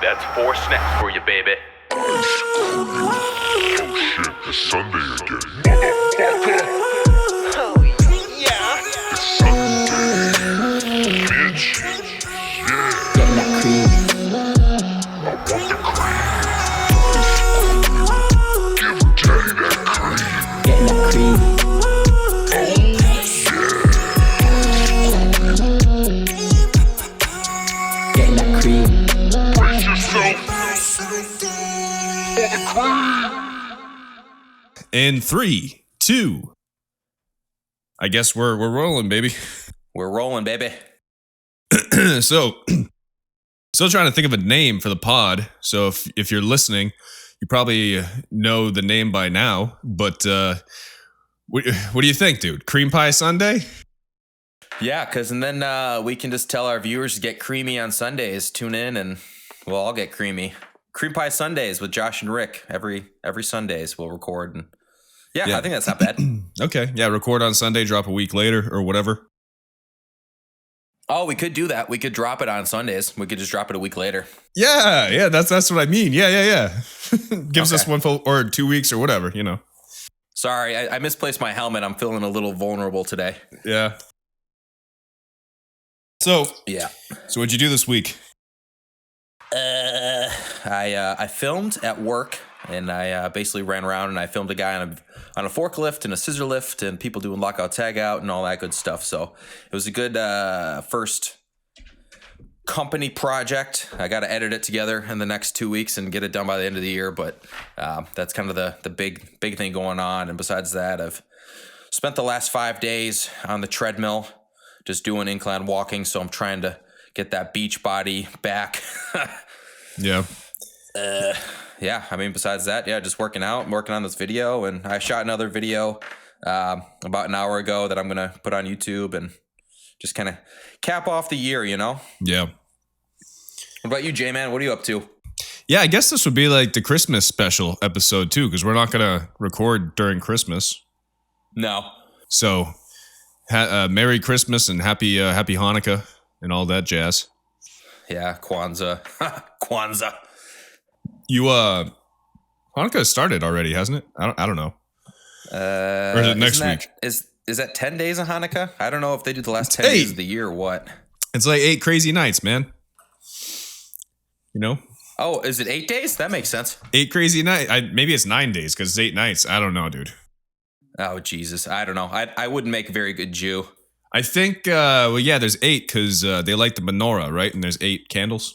That's 4 snaps for you, baby. Oh shit, it's Sunday again. Oh, yeah. It's Sunday, bitch. Yeah. Getting that cream. I want the cream. Give daddy that cream. Getting that cream. Getting that cream. Brace yourself for the cream. In 3, 2. I guess we're rolling, baby. We're rolling, baby. So, still trying to think of a name for the pod. So if you're listening, you probably know the name by now. But what do you think, dude? Cream Pie Sundae? Yeah, because and then we can just tell our viewers to get creamy on Sundays. Tune in and we'll all get creamy. Cream Pie Sundays with Josh and Rick. Every Sundays we'll record. And yeah, I think that's not bad. Okay, yeah, record on Sunday, drop a week later or whatever. Oh, we could do that. We could drop it on Sundays. We could just drop it a week later. Yeah, that's what I mean. Yeah. Gives us Okay. 1 full or 2 weeks or whatever, you know. Sorry, I misplaced my helmet. I'm feeling a little vulnerable today. Yeah. So Yeah. what'd you do this week? I filmed at work, and I basically ran around and I filmed a guy on a forklift and a scissor lift and people doing lockout tag out and all that good stuff. So it was a good first company project. I got to edit it together in the next 2 weeks and get it done by the end of the year. But that's kind of the big thing going on. And besides that, I've spent the last 5 days on the treadmill, just doing incline walking. So I'm trying to get that beach body back. Yeah. Yeah, I mean, besides that, yeah, just working out and working on this video. And I shot another video about an hour ago that I'm going to put on YouTube and just kind of cap off the year, you know? Yeah. What about you, J-Man? What are you up to? Yeah, I guess this would be like the Christmas special episode too, because we're not gonna record during Christmas. No. So, Merry Christmas and happy Hanukkah and all that jazz. Yeah, Kwanzaa. Kwanzaa. You Hanukkah started already, hasn't it? I don't know. Or is it next week? Is that 10 days of Hanukkah? I don't know if they do the last 10 8. days of the year or what. It's like 8 crazy nights, man. You know? Oh, is it 8 days? That makes sense. 8 crazy nights. Maybe it's 9 days because it's 8 nights. I don't know, dude. Oh, Jesus. I don't know. I wouldn't make a very good Jew. I think, well, yeah, there's 8 because they light the menorah, right? And there's 8 candles.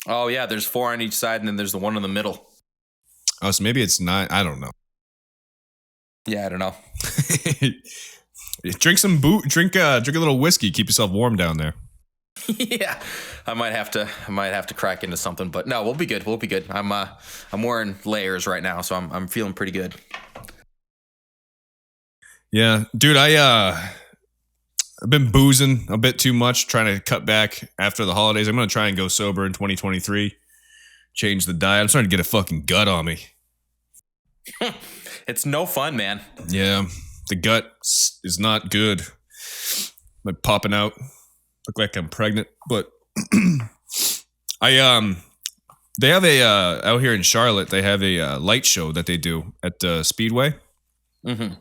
Oh, yeah, there's 4 on each side and then there's the one in the middle. Oh, so maybe it's 9. I don't know. Yeah, I don't know. Drink a little whiskey. Keep yourself warm down there. Yeah, I might have to crack into something, but no, we'll be good. We'll be good. I'm wearing layers right now, so I'm feeling pretty good. Yeah, dude, I've been boozing a bit too much, trying to cut back after the holidays. I'm gonna try and go sober in 2023. Change the diet. I'm starting to get a fucking gut on me. It's no fun, man. Yeah, the gut is not good. Like popping out. Look like I'm pregnant, but they have a out here in Charlotte. They have a light show that they do at the Speedway. Mm-hmm.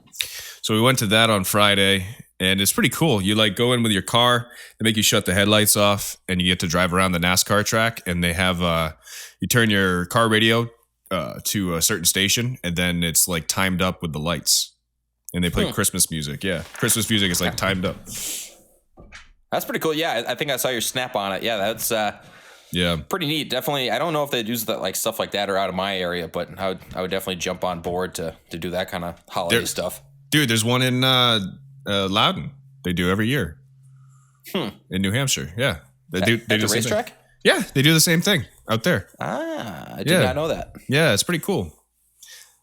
So we went to that on Friday, and it's pretty cool. You like go in with your car, they make you shut the headlights off, and you get to drive around the NASCAR track. And they have you turn your car radio to a certain station, and then it's like timed up with the lights, and they play Christmas music. Yeah, Christmas music is like timed up. That's pretty cool. Yeah, I think I saw your snap on it. Yeah, that's pretty neat. Definitely. I don't know if they do that like stuff like that or out of my area, but I would definitely jump on board to do that kind of holiday stuff. Dude, there's one in Loudon. They do every year. In New Hampshire. Yeah, they do. They at do the same thing. racetrack. Yeah, they do the same thing out there. I did not know that. Yeah, it's pretty cool.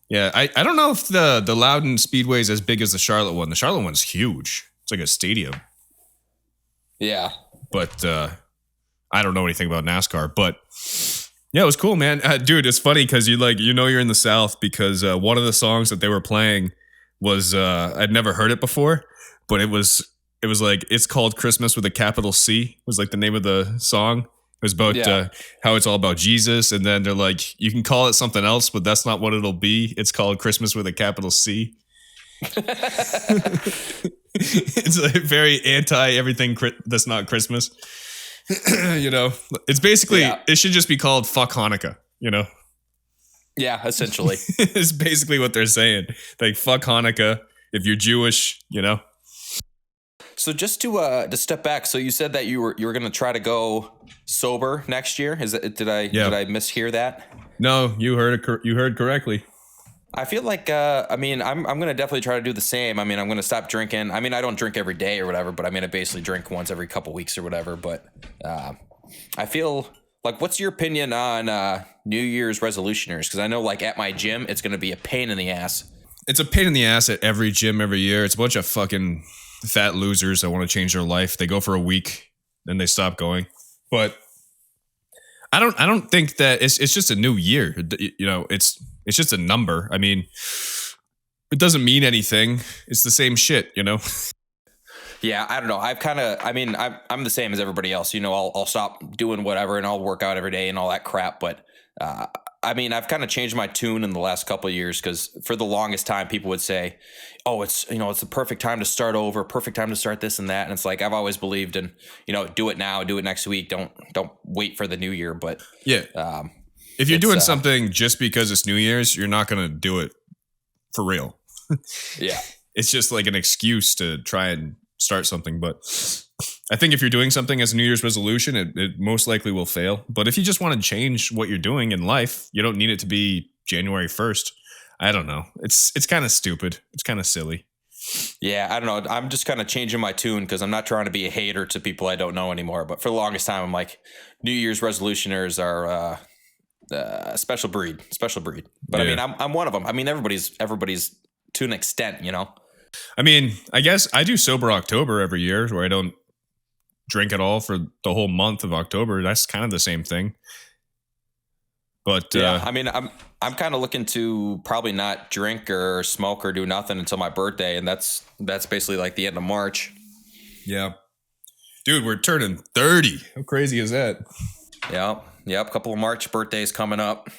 Yeah, I don't know if the Loudon Speedway is as big as the Charlotte one. The Charlotte one's huge. It's like a stadium. Yeah. But I don't know anything about NASCAR. But yeah, it was cool, man. Dude, it's funny because you're in the South because one of the songs that they were playing was I'd never heard it before, but it was like It's Called Christmas with a capital C was like the name of the song. was about Yeah. how it's all about Jesus, and then they're like, you can call it something else, but that's not what it'll be. It's called Christmas with a capital C. It's like very anti everything that's not Christmas. You know, it's basically it should just be called fuck Hanukkah. You know, Yeah, essentially. it's basically what they're saying. Like fuck Hanukkah if you're Jewish. You know. So just to step back, so you said that you were going to try to go sober next year. Is that did I mishear that? No, you heard it. You heard correctly. I feel like I mean I'm going to definitely try to do the same. I mean I'm going to stop drinking. I mean I don't drink every day or whatever, but I mean I basically drink once every couple weeks or whatever. But I feel like, what's your opinion on New Year's resolutioners? Because I know like at my gym it's going to be a pain in the ass. It's a pain in the ass at every gym every year. It's a bunch of fucking fat losers that want to change their life. They go for a week, then they stop going. But I don't think that it's just a new year. You know, it's just a number. I mean, it doesn't mean anything. It's the same shit, you know. Yeah, I don't know. I'm the same as everybody else. You know, I'll stop doing whatever and I'll work out every day and all that crap. But I mean, I've kind of changed my tune in the last couple of years, because for the longest time, people would say, "Oh, it's the perfect time to start over, perfect time to start this and that." And it's like I've always believed in, do it now, do it next week. Don't wait for the new year. But yeah, if you're doing something just because it's New Year's, you're not gonna do it for real. Yeah, it's just like an excuse to try and start something. But I think if you're doing something as a New Year's resolution, it most likely will fail. But if you just want to change what you're doing in life, you don't need it to be January 1st. I don't know. It's kind of stupid. It's kind of silly. Yeah, I don't know. I'm just kind of changing my tune because I'm not trying to be a hater to people I don't know anymore. But for the longest time, I'm like, New Year's resolutioners are special breed. But yeah. I mean, I'm one of them. I mean, everybody's to an extent, you know. I mean, I guess I do sober October every year, where I don't drink at all for the whole month of October. That's kind of the same thing. But yeah, I mean, I'm kind of looking to probably not drink or smoke or do nothing until my birthday, and that's basically like the end of March. Yeah, dude, we're turning 30. How crazy is that? Yep. A couple of March birthdays coming up.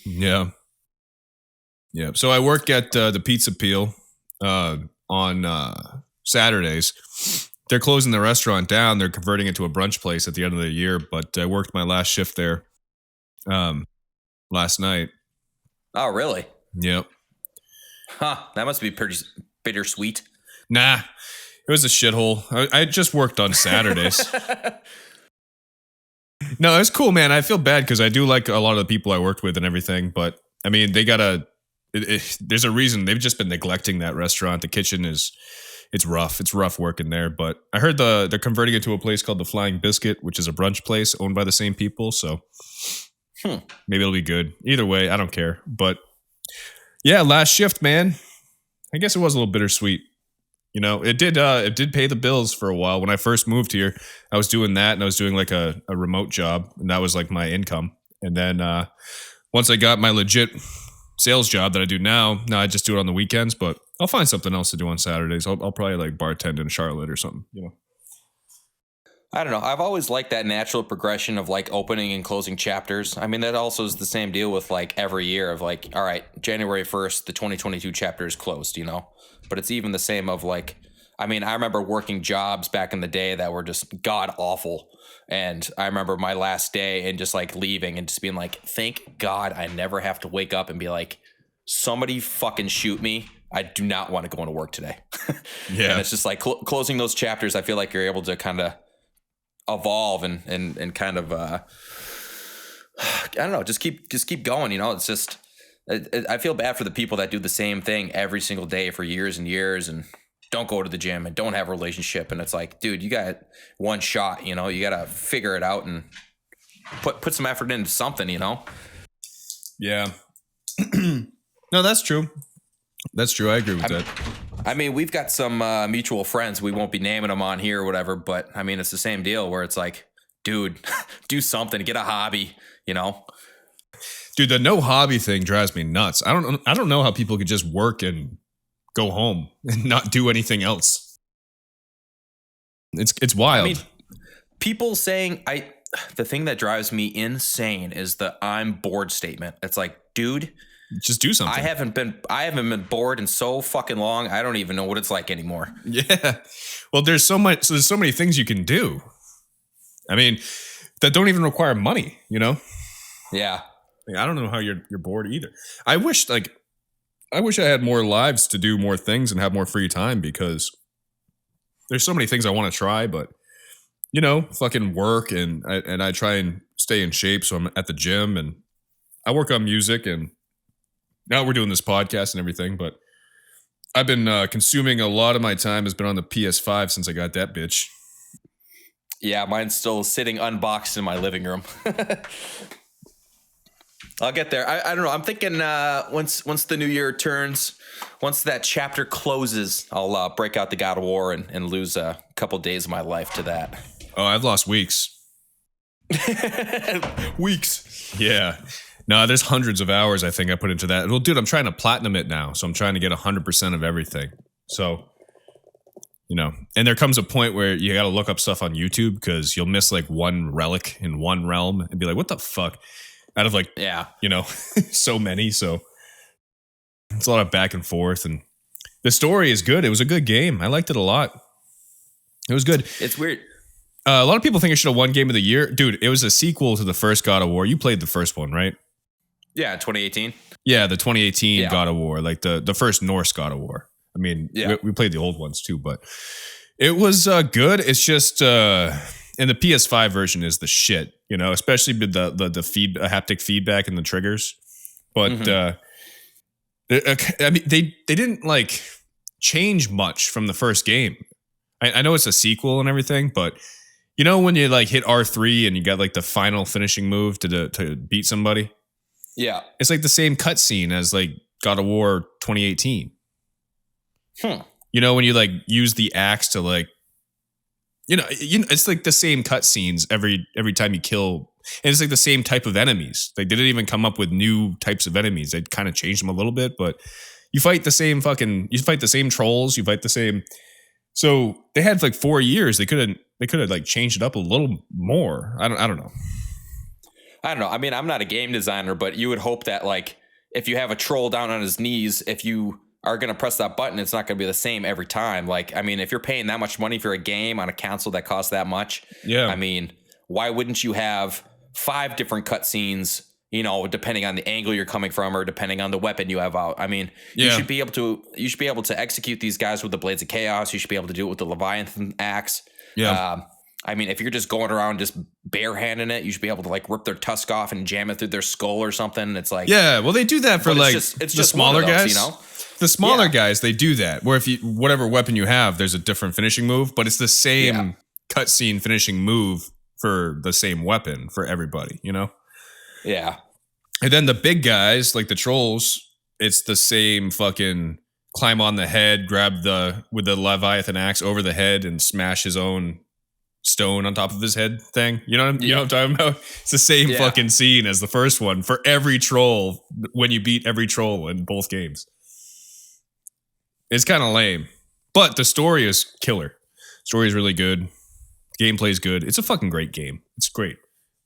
Yeah. So I work at the Pizza Peel on Saturdays. They're closing the restaurant down. They're converting it to a brunch place at the end of the year. But I worked my last shift there last night. Oh, really? Yep. Huh. That must be pretty bittersweet. Nah, it was a shithole. I just worked on Saturdays. No, it's cool, man. I feel bad because I do like a lot of the people I worked with and everything. But I mean, they gotta. There's a reason they've just been neglecting that restaurant. The kitchen it's rough. It's rough working there. But I heard they're converting it to a place called the Flying Biscuit, which is a brunch place owned by the same people. So maybe it'll be good. Either way, I don't care. But yeah, last shift, man. I guess it was a little bittersweet. You know, it did pay the bills for a while. When I first moved here, I was doing that, and I was doing like a remote job, and that was like my income. And then once I got my legit sales job that I do now I just do it on the weekends, but I'll find something else to do on Saturdays. I'll probably like bartend in Charlotte or something, you know. I don't know. I've always liked that natural progression of like opening and closing chapters. I mean, that also is the same deal with like every year of like, all right, January 1st, the 2022 chapter is closed, you know, but it's even the same of like, I mean, I remember working jobs back in the day that were just god awful. And I remember my last day and just like leaving and just being like, thank God I never have to wake up and be like, somebody fucking shoot me. I do not want to go into work today. Yeah. And it's just like closing those chapters. I feel like you're able to kind of evolve and kind of, I don't know, just keep going. You know, it's just, I feel bad for the people that do the same thing every single day for years and years and don't go to the gym and don't have a relationship. And it's like, dude, you got one shot, you know, you got to figure it out and put some effort into something, you know? Yeah. No, that's true. That's true. I agree with that. I mean, we've got some mutual friends. We won't be naming them on here or whatever, but I mean, it's the same deal where it's like, dude, do something, get a hobby, you know? Dude, the no hobby thing drives me nuts. I don't know how people could just work and go home and not do anything else. It's wild. I mean, people saying the thing that drives me insane is the "I'm bored" statement. It's like, dude, Just do something. I haven't been bored in so fucking long. I don't even know what it's like anymore. Yeah. Well, there's so many things you can do. I mean, that don't even require money, you know? Yeah. Like, I don't know how you're bored either. I wish I had more lives to do more things and have more free time, because there's so many things I want to try, but you know, fucking work, and I try and stay in shape, so I'm at the gym and I work on music, and now we're doing this podcast and everything, but I've been consuming a lot of my time has been on the PS5 since I got that bitch. Yeah, mine's still sitting unboxed in my living room. I'll get there. I don't know. I'm thinking once the new year turns, once that chapter closes, I'll break out the God of War and lose a couple days of my life to that. Oh, I've lost weeks. Weeks. Yeah. No, there's hundreds of hours I think I put into that. Well, dude, I'm trying to platinum it now, so I'm trying to get 100% of everything. So, you know, and there comes a point where you got to look up stuff on YouTube, because you'll miss like one relic in one realm and be like, what the fuck? Out of like, Yeah, you know, so many. So it's a lot of back and forth, and the story is good. It was a good game. I liked it a lot. It was good. it's weird. A lot of people think it should have won Game of the Year. Dude, it was a sequel to the first God of War. You played the first one, right? Yeah, 2018. Yeah, the 2018 Yeah. God of War, like the first Norse God of War. I mean, Yeah. we played the old ones too, but it was good. It's just, and the PS5 version is the shit, you know, especially with the haptic feedback and the triggers. But I mean, they didn't like change much from the first game. I know it's a sequel and everything, but you know when you like hit R3 and you got like the final finishing move to beat somebody? Yeah. It's like the same cutscene as like God of War 2018. You know, when you like use the axe to like, you know, it's like the same cutscenes every time you kill, and it's like the same type of enemies. Like they didn't even come up with new types of enemies. They kind of changed them a little bit, but you fight the same trolls. You fight the same. So they had like 4 years. They could have like changed it up a little more. I don't know. I don't know. I mean, I'm not a game designer, but you would hope that like if you have a troll down on his knees, if you are going to press that button, it's not going to be the same every time. Like, I mean, if you're paying that much money for a game on a console that costs that much, Yeah. I mean, why wouldn't you have 5 different cutscenes, you know, depending on the angle you're coming from or depending on the weapon you have out? I mean, you should be able to execute these guys with the Blades of Chaos. You should be able to do it with the Leviathan axe. Yeah. I mean, if you're just going around just barehanding it, you should be able to like rip their tusk off and jam it through their skull or something. It's like, Yeah, well, they do that for but like it's the just smaller one of those, guys. you know? The smaller Yeah. guys, they do that. Where if you whatever weapon you have, there's a different finishing move, but it's the same cutscene finishing move for the same weapon for everybody. You know. Yeah. And then the big guys, like the trolls, it's the same fucking climb on the head, grab with the Leviathan axe over the head and smash his own stone on top of his head thing. You know what I'm talking about? It's the same Yeah. fucking scene as the first one for every troll when you beat every troll in both games. It's kind of lame. But the story is killer. Story is really good. Gameplay is good. It's a fucking great game. It's great.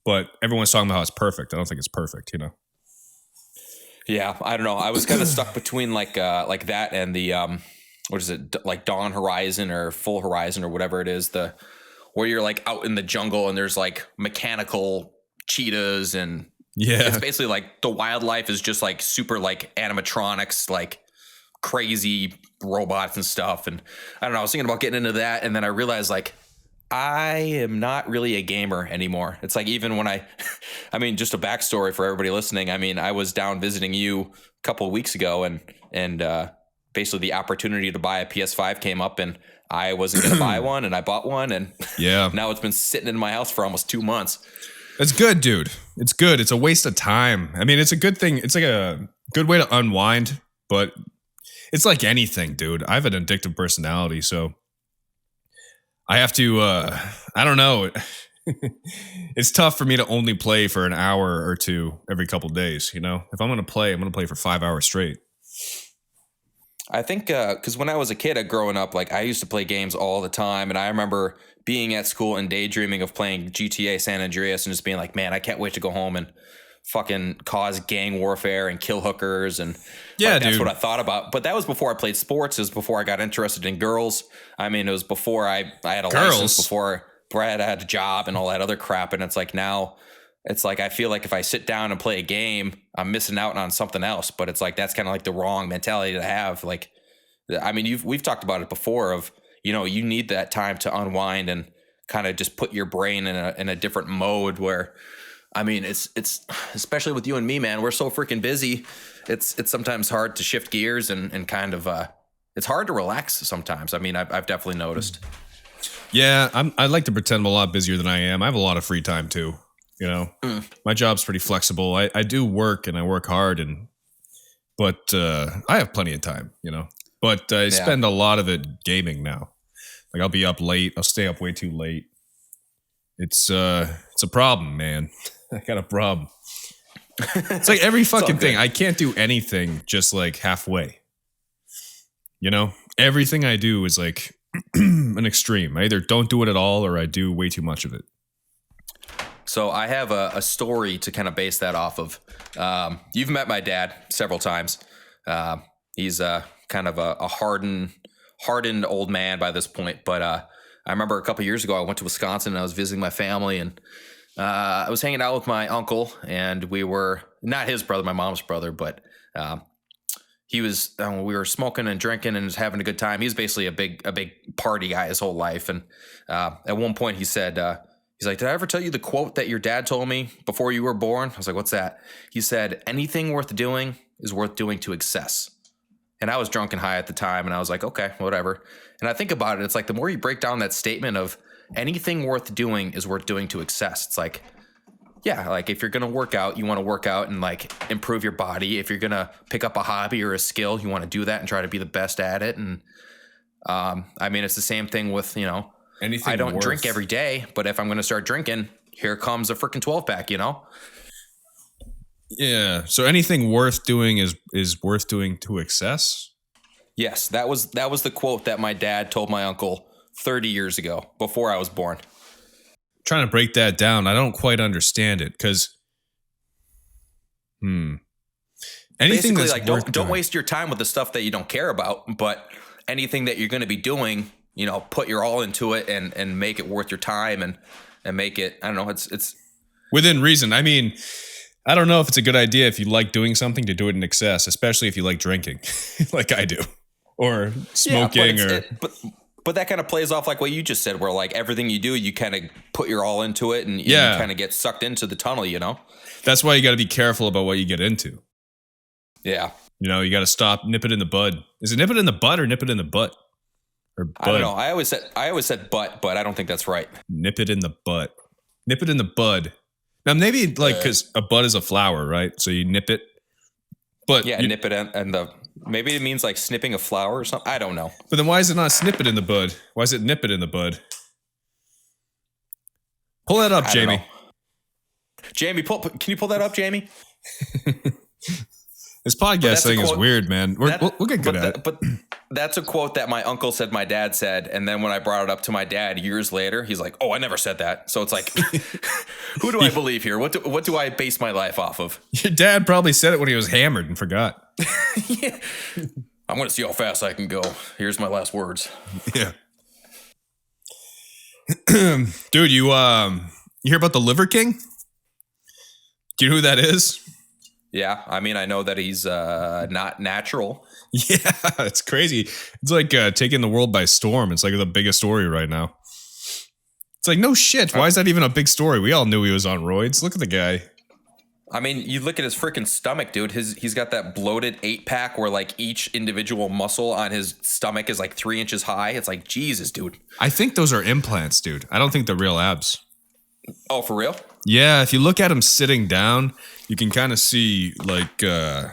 But everyone's talking about how it's perfect. I don't think it's perfect, you know. Yeah, I don't know. I was kind of stuck between like that and the what is it, like Dawn Horizon or Full Horizon or whatever it is, the where you're like out in the jungle and there's like mechanical cheetahs and it's basically like the wildlife is just like super like animatronics, like crazy robots and stuff. And I don't know, I was thinking about getting into that, and then I realized like I am not really a gamer anymore. It's like even when I mean, just a backstory for everybody listening. I mean, I was down visiting you a couple of weeks ago, and basically the opportunity to buy a PS5 came up, and I wasn't going to buy one, and I bought one, and now it's been sitting in my house for almost 2 months. It's good, dude. It's good. It's a waste of time. I mean, it's a good thing. It's like a good way to unwind, but it's like anything, dude. I have an addictive personality, so I have to, I don't know. It's tough for me to only play for an hour or two every couple days, you know? If I'm going to play for 5 hours straight. I think because when I was a kid, growing up, like I used to play games all the time, and I remember being at school and daydreaming of playing GTA San Andreas and just being like, man, I can't wait to go home and fucking cause gang warfare and kill hookers and Yeah, that's dude. what I thought about. But that was before I played sports. It was before I got interested in girls. I mean, it was before I had a license, before Brad had a job and all that other crap. And it's like now. It's like I feel like if I sit down and play a game, I'm missing out on something else. But it's like that's kind of like the wrong mentality to have. Like, I mean, we've talked about it before. Of you need that time to unwind and kind of just put your brain in a different mode. Where, I mean, it's especially with you and me, man. We're so freaking busy. It's sometimes hard to shift gears and kind of it's hard to relax sometimes. I mean, I've definitely noticed. Yeah, I like to pretend I'm a lot busier than I am. I have a lot of free time too. My job's pretty flexible. I do work and I work hard, but I have plenty of time. But I spend a lot of it gaming now. Like I'll be up late. I'll stay up way too late. It's a problem, man. I got a problem. It's like every fucking thing. I can't do anything just like halfway. Everything I do is like an extreme. I either don't do it at all or I do way too much of it. So I have a story to kind of base that off of. You've met my dad several times. He's kind of a hardened old man by this point. But I remember a couple years ago, I went to Wisconsin and I was visiting my family, and I was hanging out with my uncle, and we were not his brother, my mom's brother, but we were smoking and drinking and just having a good time. He was basically a big party guy his whole life. And at one point he said, he's like, did I ever tell you the quote that your dad told me before you were born? I was like, what's that? He said, anything worth doing is worth doing to excess. And I was drunk and high at the time. And I was like, okay, whatever. And I think about it. It's like the more you break down that statement of anything worth doing is worth doing to excess. It's like, yeah, like if you're going to work out, you want to work out and like improve your body. If you're going to pick up a hobby or a skill, you want to do that and try to be the best at it. And I mean, it's the same thing with, Anything I don't worth- drink every day, but if I'm going to start drinking, here comes a freaking 12-pack, Yeah. So anything worth doing is worth doing to excess. Yes, that was the quote that my dad told my uncle 30 years ago, before I was born. Trying to break that down. I don't quite understand it because anything Basically, that's like worth don't doing. waste your time with the stuff that you don't care about, but anything that you're going to be doing, put your all into it and make it worth your time and make it, I don't know, it's Within reason. I mean, I don't know if it's a good idea if you like doing something to do it in excess, especially if you like drinking like I do, or smoking, but that kind of plays off like what you just said, where like everything you do, you kind of put your all into it and you kind of get sucked into the tunnel, That's why you got to be careful about what you get into. Yeah. You got to stop, nip it in the bud. Is it nip it in the bud or nip it in the butt? Or bud? I don't know. I always said butt, but I don't think that's right. Nip it in the butt. Nip it in the bud. Now maybe like because a bud is a flower, right? So you nip it. But yeah, nip it and maybe it means like snipping a flower or something. I don't know. But then why is it not snip it in the bud? Why is it nip it in the bud? Pull that up, Jamie. Jamie, can you pull that up, Jamie? This podcast thing is weird, man. We'll get good at it. But that's a quote that my uncle said my dad said. And then when I brought it up to my dad years later, he's like, oh, I never said that. So it's like, who do I believe here? What do I base my life off of? Your dad probably said it when he was hammered and forgot. Yeah. I'm going to see how fast I can go. Here's my last words. Yeah. Dude, you hear about the Liver King? Do you know who that is? Yeah, I mean, I know that he's not natural. Yeah, it's crazy. It's like taking the world by storm. It's like the biggest story right now. It's like, no shit. Why is that even a big story? We all knew he was on roids. Look at the guy. I mean, you look at his freaking stomach, dude. He's got that bloated 8-pack where like each individual muscle on his stomach is like 3 inches high. It's like, Jesus, dude. I think those are implants, dude. I don't think they're real abs. Oh, for real? Yeah, if you look at him sitting down, you can kind of see like they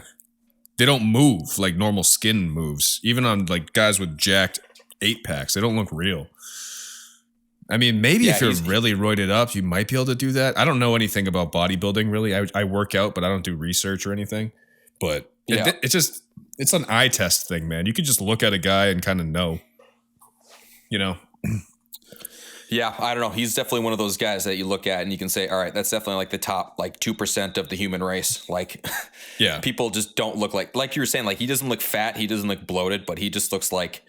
don't move like normal skin moves. Even on like guys with jacked 8-packs, they don't look real. I mean, maybe if you're really roided up, you might be able to do that. I don't know anything about bodybuilding, really. I work out, but I don't do research or anything. But it's just, it's an eye test thing, man. You could just look at a guy and kind of know, you know. Yeah, I don't know. He's definitely one of those guys that you look at and you can say, all right, that's definitely like the top like 2% of the human race. Like, Yeah. people just don't look like you were saying, like he doesn't look fat, he doesn't look bloated, but he just looks like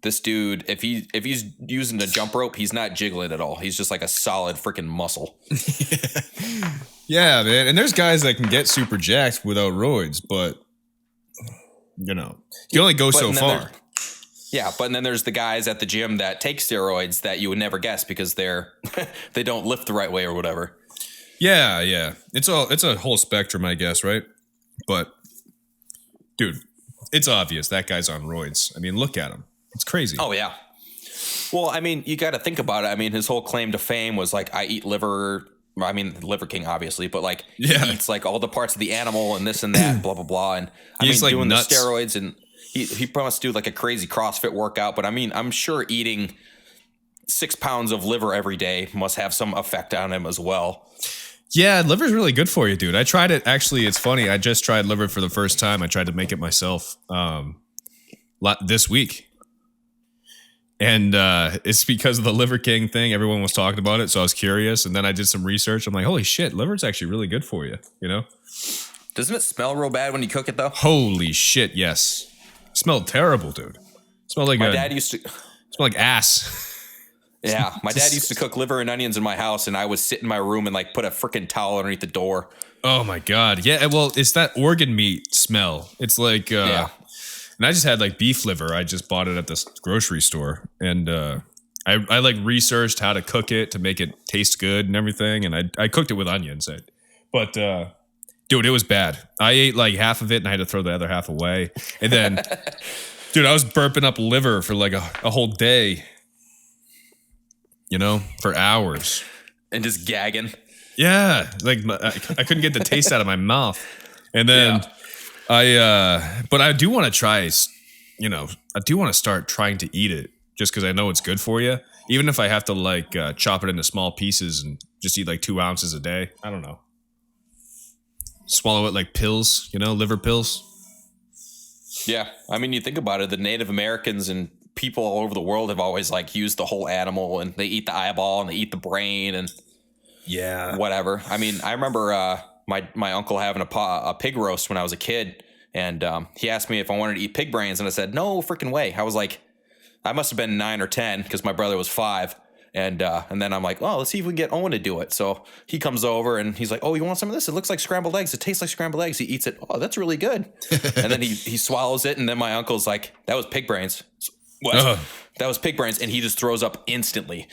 this dude. If he's using a jump rope, he's not jiggling at all. He's just like a solid freaking muscle. Yeah, man. And there's guys that can get super jacked without roids, but you know, you only go so far. Yeah, but then there's the guys at the gym that take steroids that you would never guess because they don't lift the right way or whatever. Yeah. It's a whole spectrum, I guess, right? But dude, it's obvious that guy's on roids. I mean, look at him. It's crazy. Oh yeah. Well, I mean, you got to think about it. I mean, his whole claim to fame was like, I eat liver. I mean, Liver King, obviously, but like he eats like all the parts of the animal and this and that, blah blah blah. And I He's mean, like doing nuts. the steroids and he must do like a crazy CrossFit workout. But I mean, I'm sure eating 6 pounds of liver every day must have some effect on him as well. Yeah, liver's really good for you, dude. I tried it. Actually, it's funny. I just tried liver for the first time. I tried to make it myself this week. And it's because of the Liver King thing. Everyone was talking about it, so I was curious. And then I did some research. I'm like, holy shit, liver's actually really good for you, you know? Doesn't it smell real bad when you cook it, though? Holy shit, yes. Smelled terrible, dude. Smelled like My dad used to... smelled like ass. Yeah, my dad used to cook liver and onions in my house, and I would sit in my room and like put a freaking towel underneath the door. Oh my God. Yeah, well, it's that organ meat smell. It's like, Yeah. And I just had like beef liver. I just bought it at this grocery store. And I like researched how to cook it to make it taste good and everything. And I cooked it with onions. But dude, it was bad. I ate like half of it and I had to throw the other half away. And then, dude, I was burping up liver for like a whole day, you know, for hours. And just gagging. Yeah. Like I couldn't get the taste out of my mouth. And then but I do want to try, you know, I do want to start trying to eat it just because I know it's good for you. Even if I have to like chop it into small pieces and just eat like 2 ounces a day. I don't know. Swallow it like pills, you know, liver pills. Yeah. I mean, you think about it, the Native Americans and people all over the world have always like used the whole animal and they eat the eyeball and they eat the brain and whatever. I mean, I remember my uncle having a pig roast when I was a kid. And he asked me if I wanted to eat pig brains. And I said, no freaking way. I was like, I must have been 9 or 10 because my brother was 5. And then I'm like, well, let's see if we can get Owen to do it. So he comes over and he's like, oh, you want some of this? It looks like scrambled eggs. It tastes like scrambled eggs. He eats it. Oh, that's really good. And then he swallows it. And then my uncle's like, that was pig brains. What? That was pig brains. And he just throws up instantly.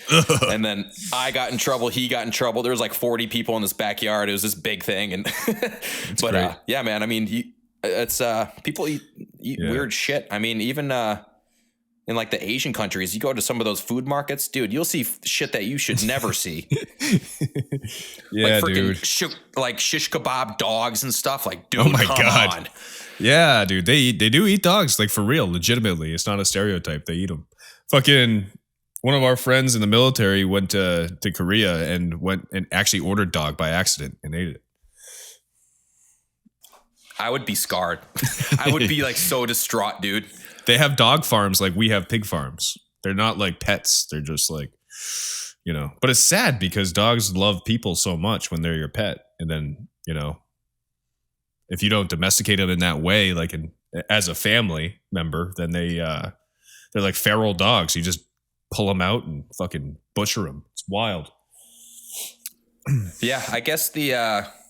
And then I got in trouble. He got in trouble. There was like 40 people in this backyard. It was this big thing. And but yeah, man, I mean, it's people eat weird shit. I mean, even in like the Asian countries, you go to some of those food markets, dude, you'll see shit that you should never see. Yeah, like dude. Like shish kebab dogs and stuff. Like, dude, Oh my come God. on. Yeah, dude. They do eat dogs, like for real, legitimately. It's not a stereotype. They eat them. Fucking one of our friends in the military went to Korea and went and actually ordered dog by accident and ate it. I would be scarred. I would be like so distraught, dude. They have dog farms like we have pig farms. They're not like pets. They're just like, you know, but it's sad because dogs love people so much when they're your pet. And then, you know, if you don't domesticate them in that way, like as a family member, then they're like feral dogs. You just pull them out and fucking butcher them. It's wild. Yeah, I guess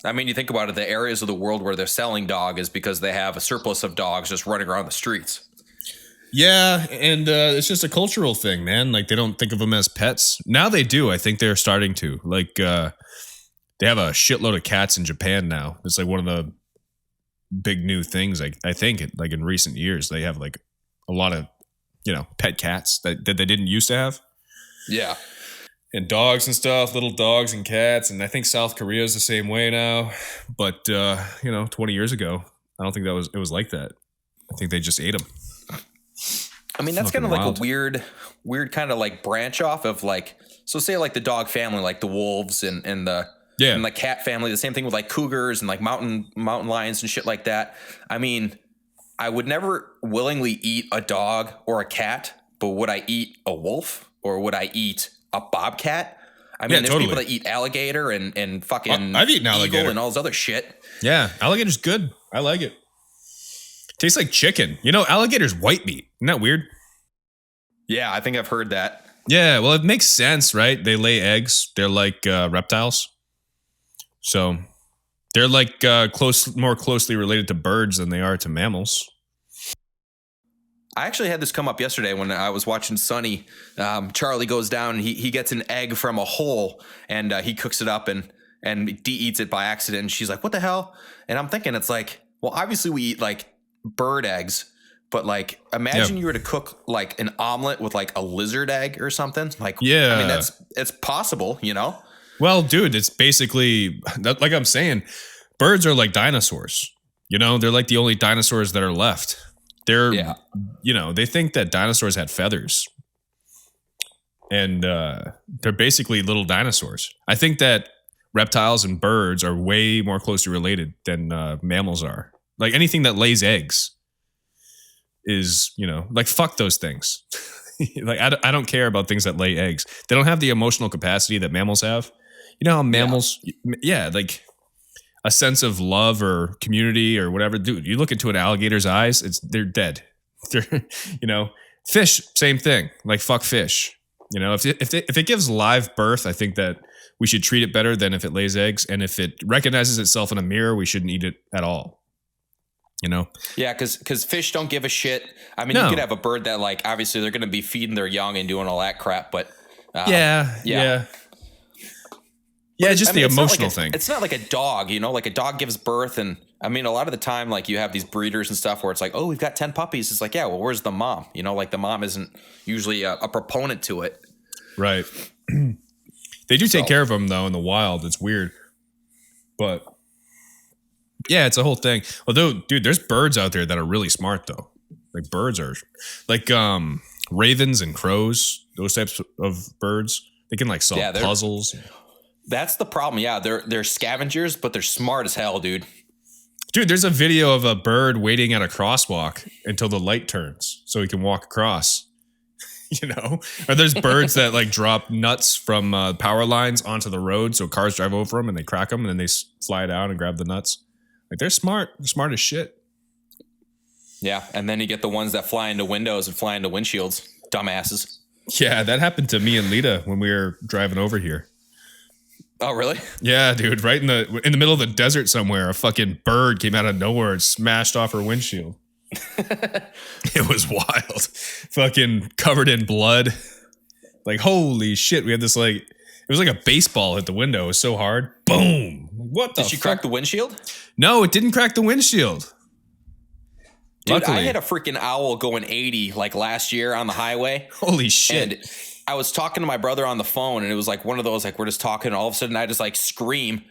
I mean, you think about it, the areas of the world where they're selling dog is because they have a surplus of dogs just running around the streets. Yeah, and it's just a cultural thing, man. Like, they don't think of them as pets. Now they do. I think they're starting to. Like, they have a shitload of cats in Japan now. It's like one of the big new things. I think, like, in recent years, they have, like, a lot of, you know, pet cats that they didn't used to have. Yeah. And dogs and stuff, little dogs and cats. And I think South Korea is the same way now. But, you know, 20 years ago, I don't think it was like that. I think they just ate them. I mean, that's kind of like a weird kind of like branch off of like, so say like the dog family, like the wolves and the cat family, the same thing with like cougars and like mountain lions and shit like that. I mean, I would never willingly eat a dog or a cat, but would I eat a wolf or would I eat a bobcat? I mean, there's people that eat alligator and fucking I've eaten alligator eagle and all this other shit. Yeah, alligator's good. I like it. Tastes like chicken. You know, alligator's white meat. Isn't that weird? Yeah, I think I've heard that. Yeah, well, it makes sense, right? They lay eggs. They're like reptiles. So they're like more closely related to birds than they are to mammals. I actually had this come up yesterday when I was watching Sunny. Charlie goes down and he gets an egg from a hole and he cooks it up and Dee eats it by accident. And she's like, what the hell? And I'm thinking it's like, well, obviously we eat like bird eggs, but like imagine you were to cook like an omelet with like a lizard egg or something. Like, yeah, I mean, it's possible, you know? Well, dude, it's basically like I'm saying, birds are like dinosaurs. You know, they're like the only dinosaurs that are left. They're, you know, they think that dinosaurs had feathers. And they're basically little dinosaurs. I think that reptiles and birds are way more closely related than mammals are. Like anything that lays eggs is, you know, like fuck those things. Like I don't care about things that lay eggs. They don't have the emotional capacity that mammals have. You know how mammals, like a sense of love or community or whatever. Dude, you look into an alligator's eyes, they're dead. They're, you know, fish, same thing. Like fuck fish. You know, if it gives live birth, I think that we should treat it better than if it lays eggs. And if it recognizes itself in a mirror, we shouldn't eat it at all. You know? Yeah, because fish don't give a shit. I mean, you could have a bird that, like, obviously they're going to be feeding their young and doing all that crap, but yeah, just the emotional thing. It's not like a dog, you know, like a dog gives birth. And I mean, a lot of the time, like you have these breeders and stuff where it's like, oh, we've got 10 puppies. It's like, yeah, well, where's the mom? You know, like the mom isn't usually a proponent to it. Right. They do take care of them, though, in the wild. It's weird. But yeah, it's a whole thing. Although, dude, there's birds out there that are really smart, though. Like birds are like ravens and crows, those types of birds. They can like solve puzzles. That's the problem. Yeah, they're scavengers, but they're smart as hell, dude. Dude, there's a video of a bird waiting at a crosswalk until the light turns so he can walk across. You know? Or there's birds that like drop nuts from power lines onto the road so cars drive over them and they crack them and then they fly down and grab the nuts. Like they're smart. They're smart as shit. Yeah, and then you get the ones that fly into windows and fly into windshields. Dumbasses. Yeah, that happened to me and Lita when we were driving over here. Oh, really? Yeah, dude. Right in the middle of the desert somewhere, a fucking bird came out of nowhere and smashed off her windshield. It was wild. Fucking covered in blood. Like, holy shit. We had this like, it was like a baseball hit the window. It was so hard. Boom. What the Did she crack the windshield? No, it didn't crack the windshield. Dude, Luckily. I had a freaking owl going 80 like last year on the highway. Holy shit. And I was talking to my brother on the phone and it was like one of those, like we're just talking and all of a sudden I just like scream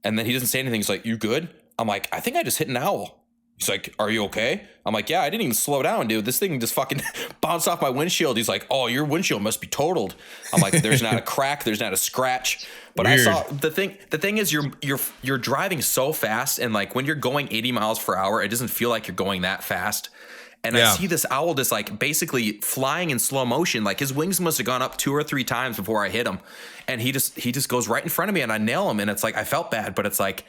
and then he doesn't say anything. He's like, you good? I'm like, I think I just hit an owl. He's like, are you okay? I'm like, yeah, I didn't even slow down, dude. This thing just fucking bounced off my windshield. He's like, oh, your windshield must be totaled. I'm like, there's not a crack, there's not a scratch. But weird. I saw the thing is you're driving so fast and like when you're going 80 miles per hour, it doesn't feel like you're going that fast. And I see this owl just like basically flying in slow motion. Like his wings must have gone up 2 or 3 times before I hit him. And he just goes right in front of me and I nail him. And it's like, I felt bad, but it's like,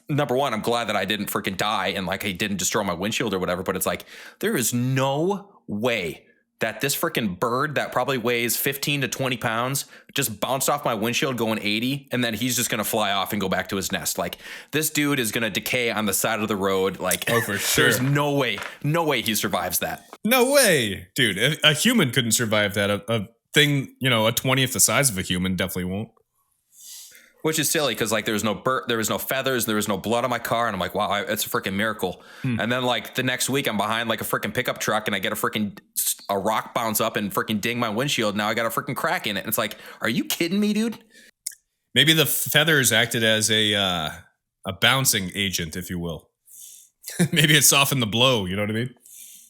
number one, I'm glad that I didn't freaking die and like I didn't destroy my windshield or whatever. But it's like, there is no way that this freaking bird that probably weighs 15 to 20 pounds just bounced off my windshield going 80 and then he's just going to fly off and go back to his nest. Like this dude is going to decay on the side of the road. Like, oh, for sure. There's no way he survives that. No way, dude. A human couldn't survive that. A thing, you know, a 20th the size of a human definitely won't. Which is silly because like there was no feathers, there was no blood on my car, and I'm like, wow, it's a freaking miracle. And then like the next week, I'm behind like a freaking pickup truck, and I get a rock bounce up and freaking ding my windshield. Now I got a freaking crack in it. And it's like, are you kidding me, dude? Maybe the feathers acted as a bouncing agent, if you will. Maybe it softened the blow. You know what I mean?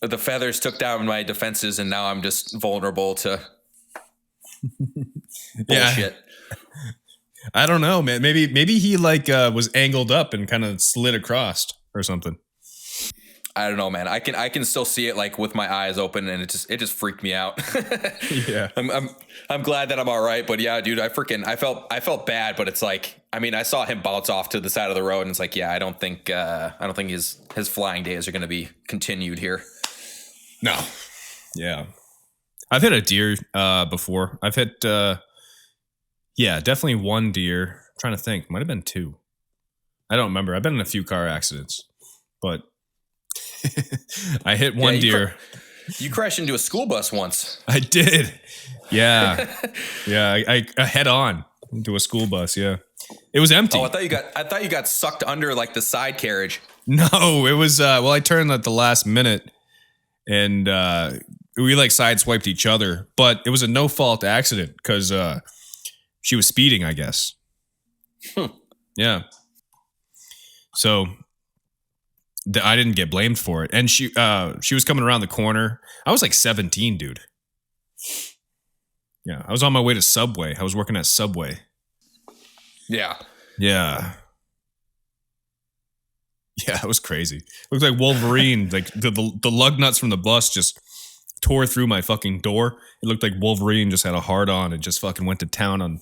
The feathers took down my defenses, and now I'm just vulnerable to bullshit. I don't know, man. Maybe he like was angled up and kind of slid across or something. I don't know, man. I can still see it like with my eyes open, and it just freaked me out. Yeah. I'm glad that I'm all right, but yeah, dude, I felt bad, but it's like, I mean, I saw him bounce off to the side of the road, and it's like, yeah, I don't think his flying days are going to be continued here. No. Yeah. I've hit a deer before. I've hit definitely one deer. I'm trying to think. Might have been two. I don't remember. I've been in a few car accidents, but I hit one deer. You crashed into a school bus once. I did. Yeah. Yeah. I head on into a school bus. Yeah. It was empty. Oh, I thought you got sucked under like the side carriage. No, it was, I turned at the last minute and, we like sideswiped each other, but it was a no fault accident because, she was speeding, I guess. Yeah. So I didn't get blamed for it. And she was coming around the corner. I was like 17, dude. Yeah. I was on my way to Subway. I was working at Subway. Yeah. Yeah. Yeah, it was crazy. Looked like Wolverine. Like the lug nuts from the bus just tore through my fucking door. It looked like Wolverine just had a hard on and just fucking went to town on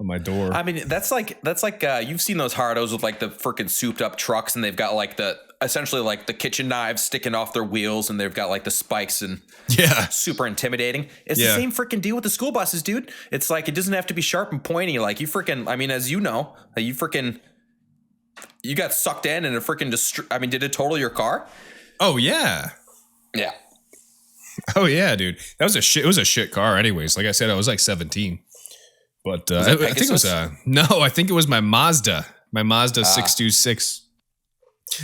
my door. I mean, that's like you've seen those hardos with like the freaking souped up trucks, and they've got like essentially like the kitchen knives sticking off their wheels, and they've got like the spikes, and yeah, super intimidating. It's the same freaking deal with the school buses, dude. It's like it doesn't have to be sharp and pointy. Like you freaking, I mean, as you know, you got sucked in and it freaking I mean, did it total your car? Oh yeah. Yeah. Oh yeah, dude. That was it was a shit car anyways. Like I said, I was like 17. But I think it was I think it was my Mazda 626.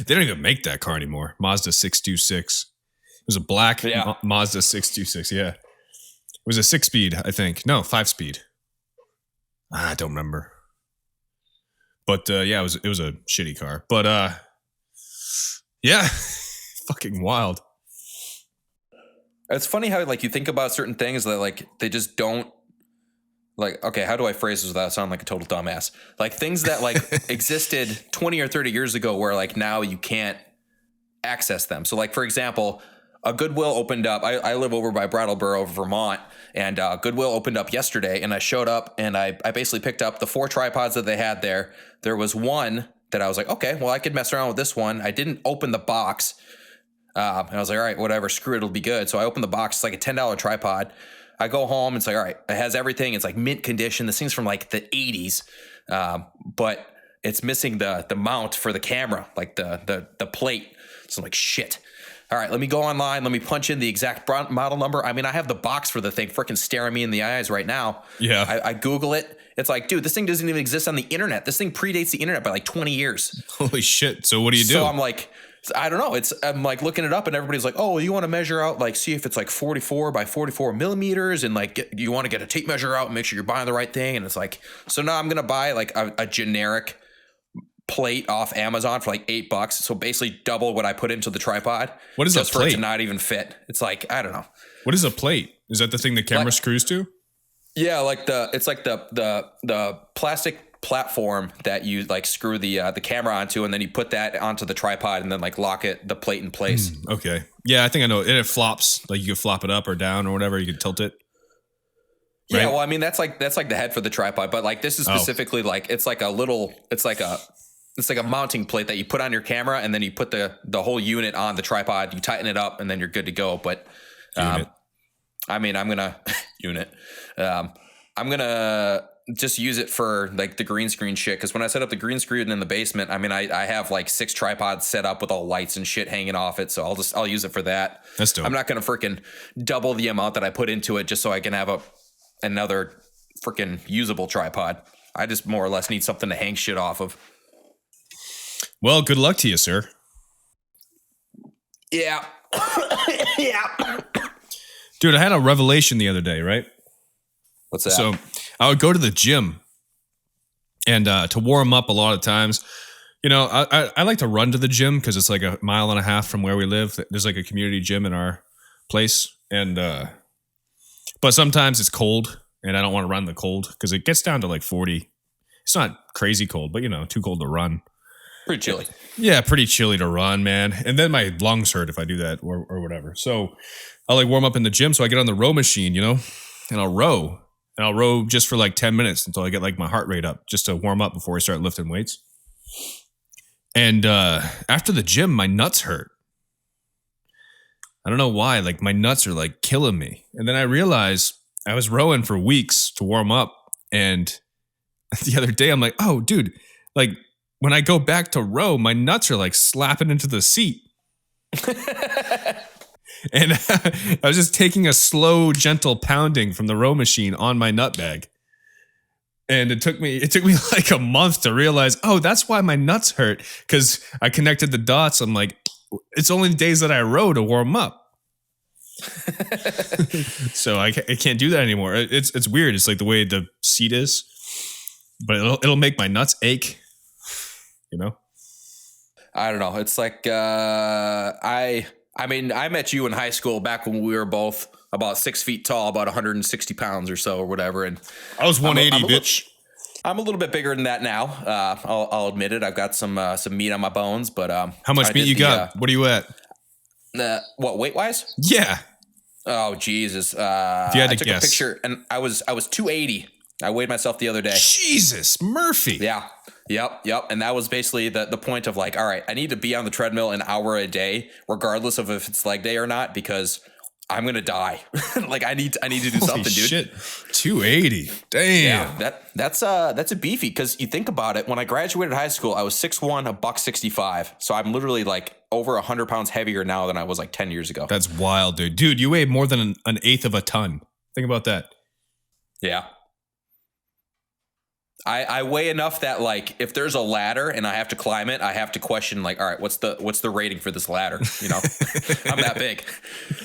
They don't even make that car anymore. Mazda 626. It was a black Mazda 626. Yeah. It was a 6-speed, I think. No, 5-speed. I don't remember. But yeah, it was a shitty car. But yeah, fucking wild. It's funny how like you think about certain things that like they just don't. Like, okay, how do I phrase this without sounding like a total dumbass? Like things that like existed 20 or 30 years ago where like now you can't access them. So like, for example, a Goodwill opened up. I live over by Brattleboro, Vermont, and Goodwill opened up yesterday, and I showed up and I basically picked up the 4 tripods that they had there. There was one that I was like, okay, well, I could mess around with this one. I didn't open the box. And I was like, all right, whatever, screw it, it'll be good. So I opened the box. It's like a $10 tripod. I go home. It's like, all right, it has everything. It's like mint condition. This thing's from like the 80s, but it's missing the mount for the camera, like the plate. So I'm like, shit. All right, let me go online. Let me punch in the exact model number. I mean, I have the box for the thing freaking staring me in the eyes right now. Yeah. I Google it. It's like, dude, this thing doesn't even exist on the internet. This thing predates the internet by like 20 years. Holy shit. So what do you do? So I'm like, I don't know. I'm like looking it up and everybody's like, oh, you want to measure out, like, see if it's like 44 by 44 millimeters and like you want to get a tape measure out and make sure you're buying the right thing. And it's like, so now I'm going to buy like a generic plate off Amazon for like $8. So basically double what I put into the tripod. What is a plate? For it to not even fit. It's like, I don't know. What is a plate? Is that the thing the camera screws to? Yeah, like it's like the plastic platform that you like screw the camera onto, and then you put that onto the tripod and then like lock the plate in place. Okay. Yeah, I think I know. And it flops. Like you can flop it up or down or whatever. You can tilt it. Right? Yeah, well, I mean that's like the head for the tripod, but like this is specifically like it's like a mounting plate that you put on your camera, and then you put the whole unit on the tripod. You tighten it up, and then you're good to go. But I mean, I'm gonna unit. I'm gonna just use it for like the green screen shit. Cause when I set up the green screen in the basement, I mean, I have like 6 tripods set up with all lights and shit hanging off it. So I'll use it for that. That's dope. I'm not going to freaking double the amount that I put into it just so I can have another freaking usable tripod. I just more or less need something to hang shit off of. Well, good luck to you, sir. Yeah. Yeah. Dude, I had a revelation the other day, right? What's that? So I would go to the gym and to warm up a lot of times, you know, I like to run to the gym because it's like a mile and a half from where we live. There's like a community gym in our place. And, but sometimes it's cold and I don't want to run in the cold because it gets down to like 40. It's not crazy cold, but you know, too cold to run. Pretty chilly. Yeah, pretty chilly to run, man. And then my lungs hurt if I do that or whatever. So I'll like warm up in the gym. So I get on the row machine, you know, and I'll row. And I'll row just for like 10 minutes until I get like my heart rate up just to warm up before I start lifting weights. And after the gym, my nuts hurt. I don't know why. Like my nuts are like killing me. And then I realized I was rowing for weeks to warm up. And the other day I'm like, oh, dude, like when I go back to row, my nuts are like slapping into the seat. And I was just taking a slow, gentle pounding from the row machine on my nut bag. And it took me like a month to realize, oh, that's why my nuts hurt. Because I connected the dots. I'm like, it's only days that I row to warm up. So I can't do that anymore. It's weird. It's like the way the seat is. But it'll make my nuts ache. You know? I don't know. It's like I mean, I met you in high school back when we were both about 6 feet tall, about 160 pounds or so or whatever. And I was 180, bitch. I'm a little bit bigger than that now. I'll admit it. I've got some meat on my bones, but how much meat you got? What are you at? What, weight wise? Yeah. Oh Jesus. If you had to I took guess. a picture and I was 280. I weighed myself the other day. Jesus, Murphy. Yeah. Yep. And that was basically the point of like, all right, I need to be on the treadmill an hour a day, regardless of if it's leg day or not, because I'm gonna die. Like I need to do something, dude. Shit. 280. Damn. Yeah, that's a beefy, because you think about it. When I graduated high school, I was 6'1", $165. So I'm literally like over 100 pounds heavier now than I was like 10 years ago. That's wild, dude. Dude, you weigh more than an eighth of a ton. Think about that. Yeah. I weigh enough that like if there's a ladder and I have to climb it, I have to question like, all right, what's the rating for this ladder? You know, I'm that big.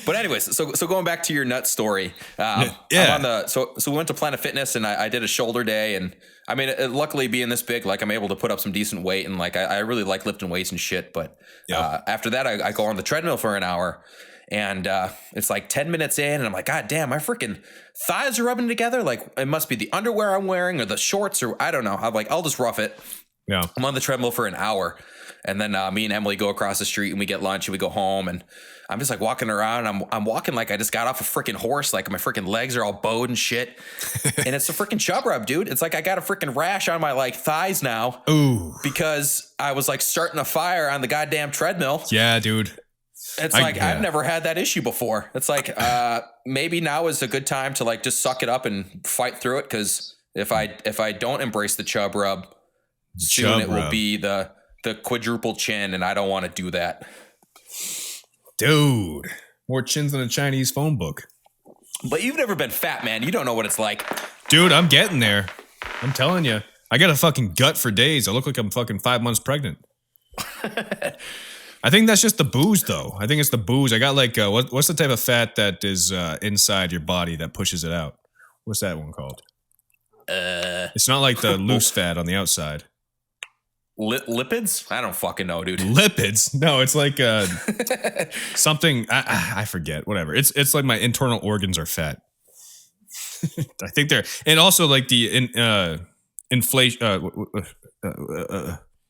But anyways, so going back to your nut story, Yeah. I'm on the so we went to Planet Fitness and I did a shoulder day, and I mean, luckily being this big, like I'm able to put up some decent weight, and like I really like lifting weights and shit. But after that, I go on the treadmill for an hour. And it's like 10 minutes in, and I'm like, God damn, my freaking thighs are rubbing together. Like, it must be the underwear I'm wearing or the shorts, or I don't know. I'm like, I'll just rough it. Yeah. I'm on the treadmill for an hour. And then me and Emily go across the street and we get lunch and we go home. And I'm just like walking around. And I'm walking like I just got off a freaking horse. Like my freaking legs are all bowed and shit. And it's a freaking chub rub, dude. It's like I got a freaking rash on my like thighs now. Ooh. Because I was like starting a fire on the goddamn treadmill. Yeah, dude. It's I've never had that issue before. It's like maybe now is a good time to like just suck it up and fight through it, because if I don't embrace the chub rub, soon it will be the quadruple chin, and I don't want to do that. Dude, more chins than a Chinese phone book. But you've never been fat, man. You don't know what it's like. Dude, I'm getting there. I'm telling you. I got a fucking gut for days. I look like I'm fucking 5 months pregnant. I think that's just the booze, though. I think it's the booze. I got like, what's the type of fat that is inside your body that pushes it out? What's that one called? It's not like the loose fat on the outside. Lipids? I don't fucking know, dude. Lipids? No, it's like something. I forget. Whatever. It's like my internal organs are fat. I think they're, and also like the inflation.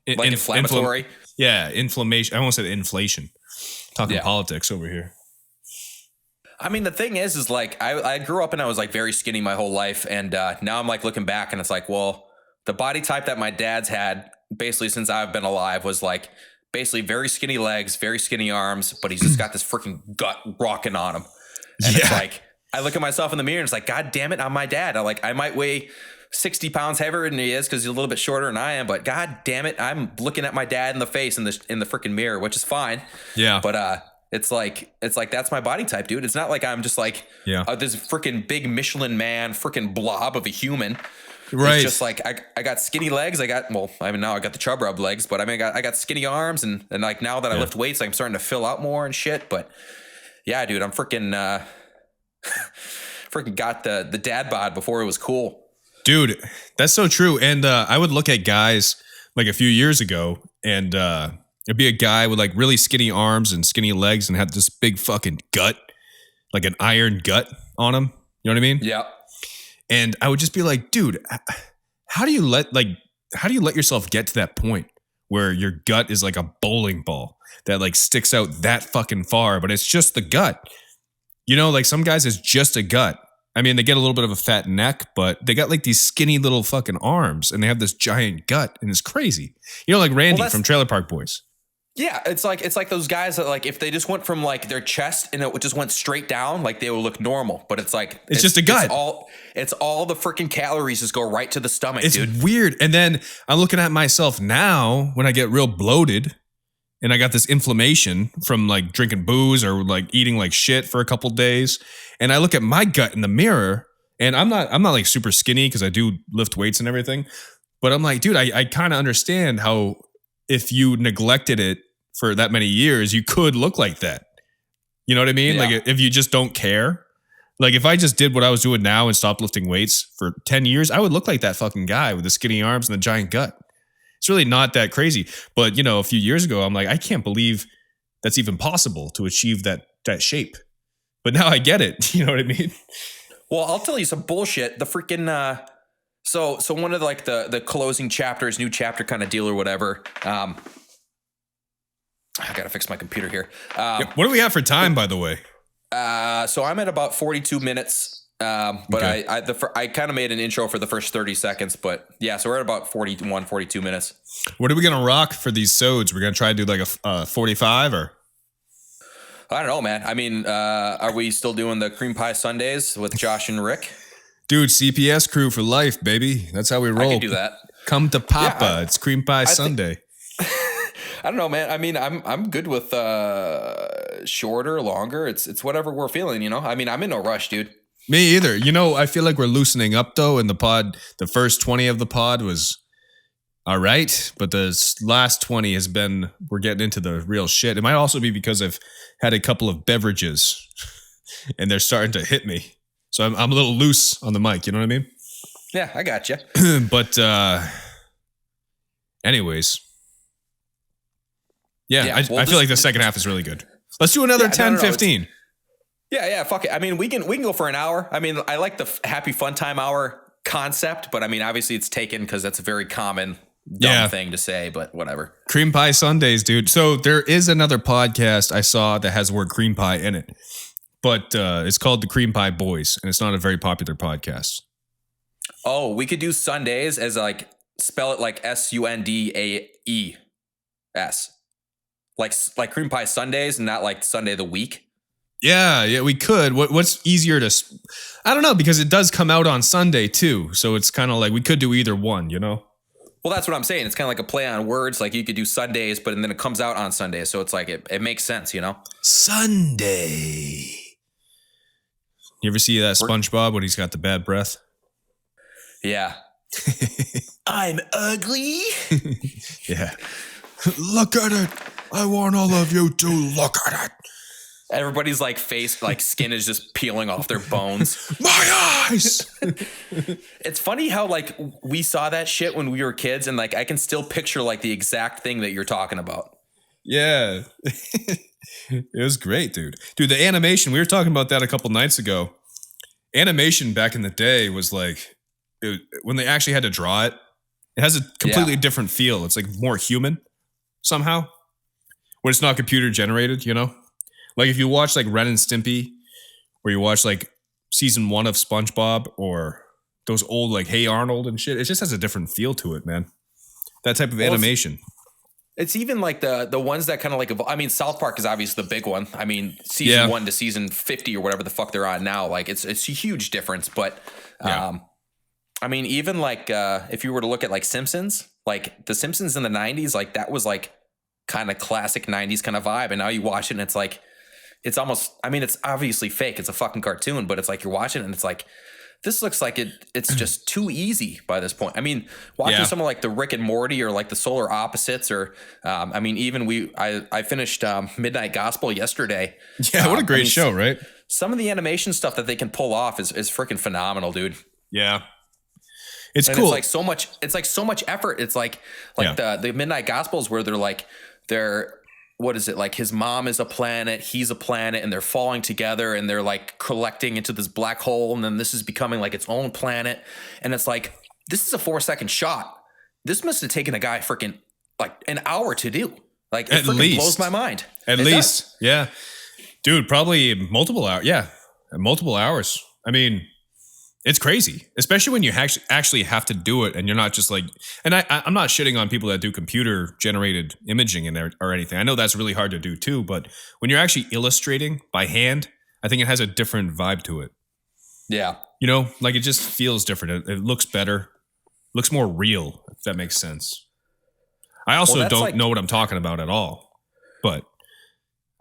Inflammatory. Yeah, inflammation. I almost said inflation. Talking politics over here. I mean, the thing is like I grew up and I was like very skinny my whole life, and now I'm like looking back and it's like, well, the body type that my dad's had basically since I've been alive was like basically very skinny legs, very skinny arms, but he's just got this freaking gut rocking on him. And it's like I look at myself in the mirror and it's like, God damn it, I'm my dad. I might weigh 60 pounds heavier than he is because he's a little bit shorter than I am, but God damn it, I'm looking at my dad in the face in the freaking mirror, which is fine. Yeah. But it's like that's my body type, dude. It's not like I'm just like this freaking big Michelin man, freaking blob of a human. Right. It's just like I got skinny legs. Now I got the chub rub legs, but I mean I got skinny arms, and like now that I lift weights, I'm starting to fill out more and shit. But yeah, dude, I'm freaking freaking got the dad bod before it was cool. Dude, that's so true. And I would look at guys like a few years ago, and it'd be a guy with like really skinny arms and skinny legs and had this big fucking gut, like an iron gut on him. You know what I mean? Yeah. And I would just be like, dude, how do you let yourself get to that point where your gut is like a bowling ball that like sticks out that fucking far, but it's just the gut. You know, like some guys, it's just a gut. I mean, they get a little bit of a fat neck, but they got like these skinny little fucking arms and they have this giant gut and it's crazy. You know, like Randy from Trailer Park Boys. Yeah, it's like those guys that like if they just went from like their chest and it just went straight down, like they would look normal. But it's like it's just a gut. It's all the freaking calories just go right to the stomach, it's dude. It's weird. And then I'm looking at myself now when I get real bloated and I got this inflammation from like drinking booze or like eating like shit for a couple days. And I look at my gut in the mirror and I'm not like super skinny because I do lift weights and everything. But I'm like, dude, I kind of understand how if you neglected it for that many years, you could look like that. You know what I mean? Yeah. Like if you just don't care. Like if I just did what I was doing now and stopped lifting weights for 10 years, I would look like that fucking guy with the skinny arms and the giant gut. It's really not that crazy. But, you know, a few years ago, I'm like, I can't believe that's even possible to achieve that shape. But now I get it. You know what I mean? Well, I'll tell you some bullshit. The freaking, so one of the, like the closing chapters, new chapter kind of deal or whatever. I got to fix my computer here. What do we have for time, by the way? So I'm at about 42 minutes. But okay. I kind of made an intro for the first 30 seconds, but yeah, so we're at about 41, 42 minutes. What are we going to rock for these sods? We're going to try to do like a 45 or? I don't know, man. I mean, are we still doing the cream pie Sundays with Josh and Rick? Dude, CPS crew for life, baby. That's how we roll. I can do that. Come to Papa. It's cream pie Sunday. I don't know, man. I mean, I'm good with shorter, longer. It's whatever we're feeling, you know? I mean, I'm in no rush, dude. Me either. You know, I feel like we're loosening up though. In the pod, the first 20 of the pod was all right, but the last 20 has been, we're getting into the real shit. It might also be because I've had a couple of beverages and they're starting to hit me. So I'm a little loose on the mic. You know what I mean? Yeah, I got you. But anyways. Yeah, I feel like the second half is really good. Let's do another 10, 15. Yeah, fuck it. I mean, we can go for an hour. I mean, I like the happy fun time hour concept, but I mean, obviously it's taken because that's a very common dumb thing to say, but whatever. Cream pie Sundays, dude. So there is another podcast I saw that has the word cream pie in it, but it's called the Cream Pie Boys, and it's not a very popular podcast. Oh, we could do Sundays as like, spell it like Sundaes. Like cream pie Sundays and not like Sunday of the week. Yeah, we could. What's easier to, I don't know, because it does come out on Sunday too. So it's kind of like we could do either one, you know? Well, that's what I'm saying. It's kind of like a play on words. Like you could do Sundays, but then it comes out on Sunday. So it's like, it makes sense, you know? Sunday. You ever see that SpongeBob when he's got the bad breath? Yeah. I'm ugly. Yeah. Look at it. I want all of you to look at it. Everybody's like face, like skin is just peeling off their bones. My eyes. It's funny how like we saw that shit when we were kids, and like I can still picture like the exact thing that you're talking about. Yeah. It was great, dude. Dude, the animation, we were talking about that a couple nights ago. Animation back in the day was like, when they actually had to draw it, it has a completely different feel. It's like more human somehow when it's not computer generated, you know? Like if you watch like Ren and Stimpy, or you watch like season 1 of SpongeBob, or those old like Hey Arnold and shit, it just has a different feel to it, man. That type of animation. It's even like the ones that kind of like, I mean, South Park is obviously the big one. I mean, season 1 to season 50 or whatever the fuck they're on now, like it's a huge difference. But I mean, even like if you were to look at like Simpsons, like the Simpsons in the 90s, like that was like kind of classic 90s kind of vibe. And now you watch it and it's like, it's almost, I mean, it's obviously fake. It's a fucking cartoon, but it's like you're watching it and it's like, this looks like it's just too easy by this point. I mean, watching someone like the Rick and Morty or like the Solar Opposites, or I mean, even I finished Midnight Gospel yesterday. Yeah, what a great show, right? Some of the animation stuff that they can pull off is freaking phenomenal, dude. Yeah. It's and cool. It's like so much effort. It's like the Midnight Gospels where they're what is it, like his mom is a planet, he's a planet, and they're falling together and they're like collecting into this black hole, and then this is becoming like its own planet. And it's like, this is a 4-second shot. This must have taken a guy freaking like an hour to do. Like it At freaking least. blows my mind. At It least, does. yeah, dude, probably multiple hours. Yeah, multiple hours. I mean, it's crazy, especially when you actually have to do it, and you're not just like. And I'm not shitting on people that do computer generated imaging in there or anything. I know that's really hard to do too, but when you're actually illustrating by hand, I think it has a different vibe to it. Yeah. You know, like it just feels different. It looks better, looks more real. If that makes sense. I also that's don't like- know what I'm talking about at all, but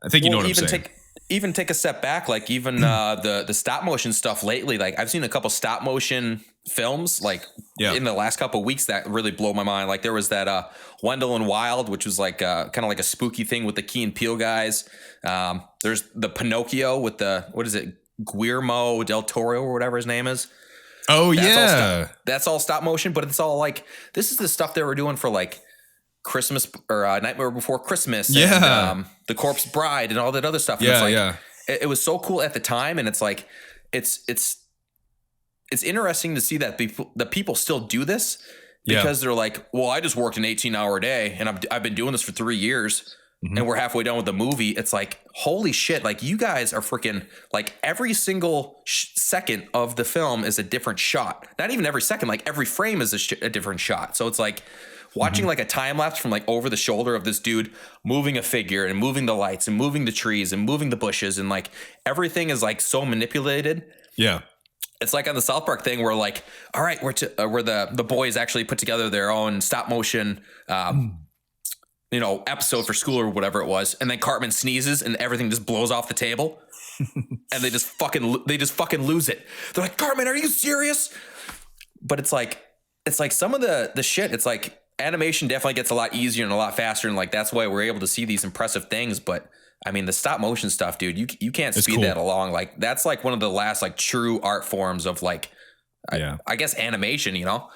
I think you know what I'm saying. Even take a step back, like even the stop motion stuff lately. Like I've seen a couple stop motion films like in the last couple of weeks that really blow my mind. Like there was that Wendell and Wild, which was like kind of like a spooky thing with the Key and Peele guys. There's the Pinocchio with the what is it, Guillermo del Toro or whatever his name is. Oh That's all stop motion, but it's all like this is the stuff they were doing for like Christmas or Nightmare Before Christmas, and The Corpse Bride, and all that other stuff. And it's like, it was so cool at the time, and it's like it's interesting to see that people still do this because they're like, well, I just worked an 18-hour day, and I've been doing this for 3 years, and we're halfway done with the movie. It's like, holy shit! Like you guys are freaking like every single second of the film is a different shot. Not even every second, like every frame is a different shot. So it's like. Watching like a time lapse from like over the shoulder of this dude moving a figure and moving the lights and moving the trees and moving the bushes and like everything is like so manipulated. Yeah. It's like on the South Park thing where like, all right, where the boys actually put together their own stop motion, episode for school or whatever it was. And then Cartman sneezes and everything just blows off the table and they just fucking lose it. They're like, Cartman, are you serious? But it's like some of the shit, it's like, animation definitely gets a lot easier and a lot faster, and like that's why we're able to see these impressive things. But I mean, the stop motion stuff, dude, you can't speed that along. Like that's like one of the last like true art forms of like, I guess animation. You know,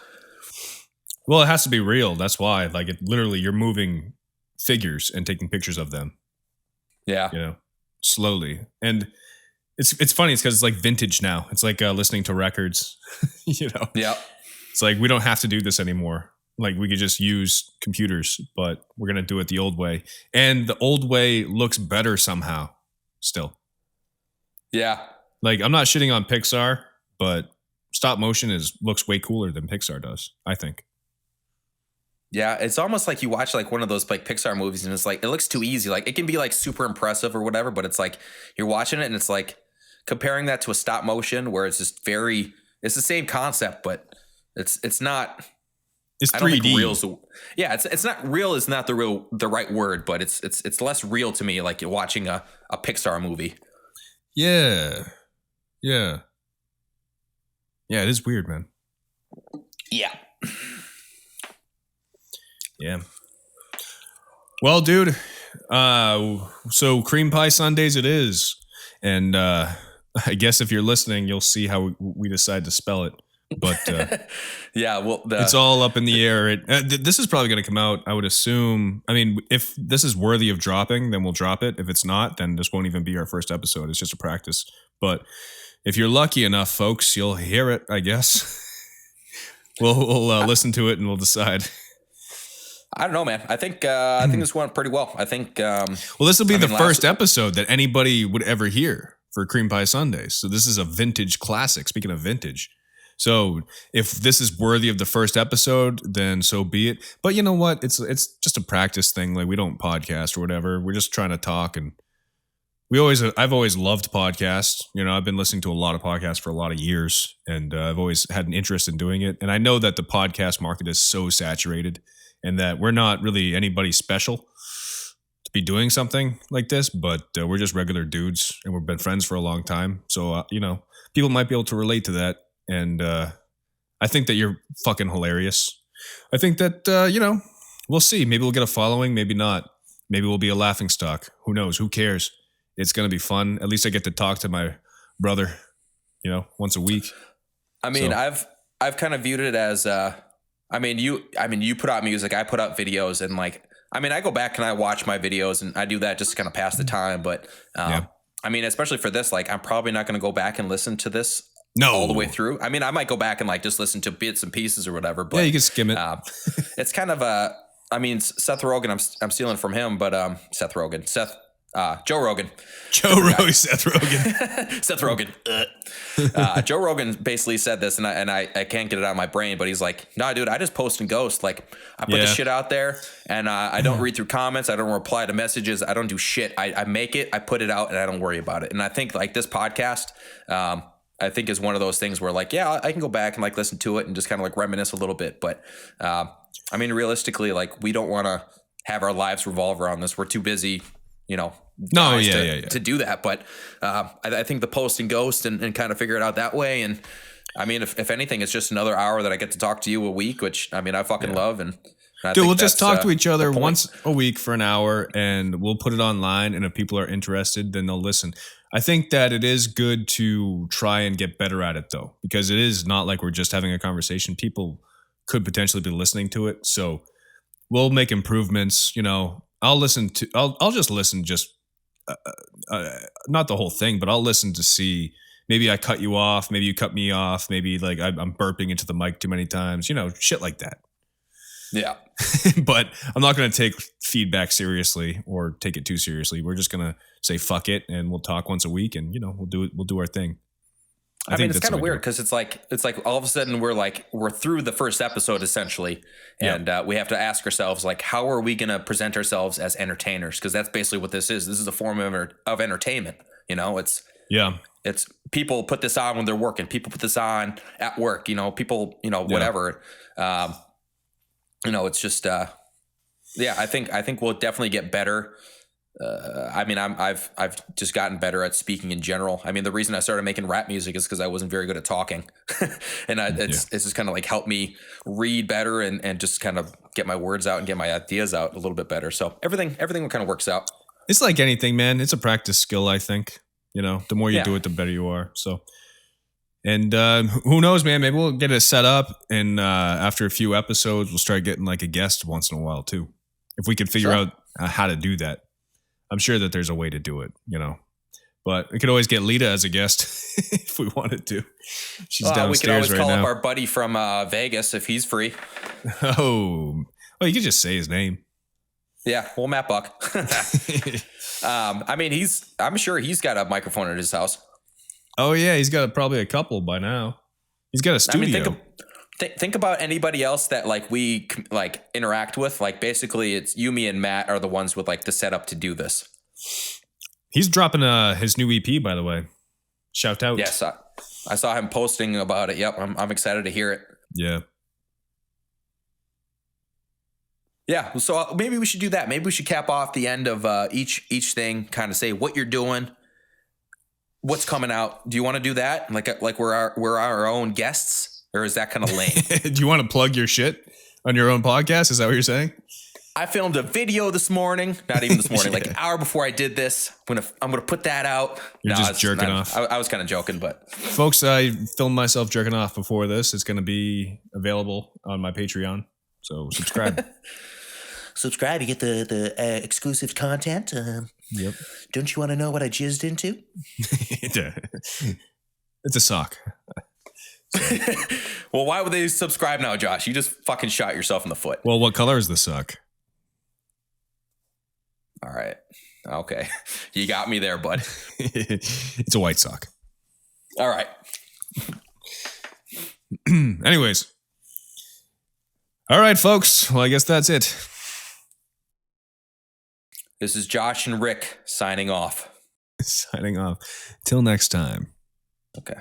well, it has to be real. That's why, like, it literally you're moving figures and taking pictures of them. Yeah, you know, slowly, and it's funny. It's because it's like vintage now. It's like listening to records. You know, it's like we don't have to do this anymore. Like we could just use computers, but we're going to do it the old way. And the old way looks better somehow still. Yeah. Like I'm not shitting on Pixar, but stop motion looks way cooler than Pixar does, I think. Yeah. It's almost like you watch like one of those like Pixar movies and it's like, it looks too easy. Like it can be like super impressive or whatever, but it's like you're watching it and it's like comparing that to a stop motion where it's just it's the same concept, but it's not... It's 3D. It's not real. Is not the right word, but it's less real to me. Like you're watching a Pixar movie. Yeah. It is weird, man. Yeah. Well, dude. So cream pie Sundays it is, and I guess if you're listening, you'll see how we decide to spell it. But it's all up in the air. This is probably going to come out, I would assume. I mean, if this is worthy of dropping, then we'll drop it. If it's not, then this won't even be our first episode. It's just a practice. But if you're lucky enough, folks, you'll hear it, I guess. We'll listen to it and we'll decide. I don't know, man. I think this went pretty well. I think. Well, this will be the first episode that anybody would ever hear for Cream Pie Sundays. So this is a vintage classic. Speaking of vintage. So if this is worthy of the first episode, then so be it. But you know what? It's just a practice thing. Like we don't podcast or whatever. We're just trying to talk, and I've always loved podcasts. You know, I've been listening to a lot of podcasts for a lot of years, and I've always had an interest in doing it. And I know that the podcast market is so saturated, and that we're not really anybody special to be doing something like this. But we're just regular dudes, and we've been friends for a long time. So people might be able to relate to that. And I think that you're fucking hilarious. I think that, we'll see. Maybe we'll get a following, maybe not. Maybe we'll be a laughing stock. Who knows? Who cares? It's going to be fun. At least I get to talk to my brother, once a week. I mean, so. I've kind of viewed it as, you put out music, I put out videos, and I go back and I watch my videos and I do that just to kind of pass the time. But, especially for this, I'm probably not going to go back and listen to this. No, all the way through. I mean, I might go back and just listen to bits and pieces or whatever. But yeah, you can skim it. It's kind of I mean, Seth Rogen, I'm stealing from him, but Joe Rogan. Joe Rogan, Seth Rogen. Seth Rogen. Joe Rogan basically said this, and I can't get it out of my brain, but he's like, "Nah, dude, I just post and ghost. Like, I put the shit out there, and I don't read through comments. I don't reply to messages. I don't do shit. I make it, I put it out, and I don't worry about it." And I think like this podcast, I think is one of those things where like, yeah, I can go back and like listen to it and just kind of like reminisce a little bit. But I mean, realistically, like we don't want to have our lives revolve around this. We're too busy, you know. To do that. But I think the post and ghost and kind of figure it out that way. And I mean, if anything, it's just another hour that I get to talk to you a week, which I mean, I fucking love. And I dude, think we'll just talk to each other the point. once a week for an hour, and we'll put it online. And if people are interested, then they'll listen. I think that it is good to try and get better at it, though, because it is not like we're just having a conversation. People could potentially be listening to it, so we'll make improvements. You know, I'll just listen, not the whole thing, but I'll listen to see. Maybe I cut you off. Maybe you cut me off. Maybe like I'm burping into the mic too many times. You know, shit like that. Yeah. But I'm not going to take feedback seriously or take it too seriously. We're just going to say fuck it, and we'll talk once a week, and you know, we'll do our thing. I mean, it's kind of weird because it's like all of a sudden we're through the first episode essentially, and we have to ask ourselves like, how are we going to present ourselves as entertainers? Because that's basically what this is. This is a form of entertainment. You know, it's people put this on when they're working. People put this on at work. You know, people, you know, whatever. You know, it's just I think we'll definitely get better. I mean, I've just gotten better at speaking in general. I mean, the reason I started making rap music is because I wasn't very good at talking, and it's just kind of like helped me read better and just kind of get my words out and get my ideas out a little bit better. So everything kind of works out. It's like anything, man. It's a practice skill, I think. You know, the more you do it, the better you are. So, and who knows, man? Maybe we'll get it set up, and after a few episodes, we'll start getting like a guest once in a while too, if we could figure out how to do that. I'm sure that there's a way to do it, you know, but we could always get Lita as a guest if we wanted to. She's downstairs right now. We could always call up our buddy from Vegas if he's free. Oh, well, you could just say his name. Yeah, well, Matt Buck. I mean, I'm sure he's got a microphone at his house. Oh yeah, he's got probably a couple by now. He's got a studio. I mean, think about anybody else that like we like interact with. Like basically, it's you, me, and Matt are the ones with like the setup to do this. He's dropping his new EP, by the way. Shout out! Yes, I saw him posting about it. Yep, I'm excited to hear it. Yeah. Yeah, so maybe we should do that. Maybe we should cap off the end of each thing, kind of say what you're doing, what's coming out. Do you want to do that? Like we're our own guests. Or is that kind of lame? Do you want to plug your shit on your own podcast? Is that what you're saying? I filmed a video this morning. Not even this morning, like an hour before I did this. I'm gonna put that out. You're just jerking off. I was kind of joking, but folks, I filmed myself jerking off before this. It's going to be available on my Patreon. So subscribe. Subscribe. You get the exclusive content. Yep. Don't you want to know what I jizzed into? It's a sock. Well, why would they subscribe now, Josh? You just fucking shot yourself in the foot. Well, what color is the sock? All right. Okay. You got me there, bud. It's a white sock. All right. Anyways. All right, folks. Well, I guess that's it. This is Josh and Rick signing off. Signing off. Till next time. Okay.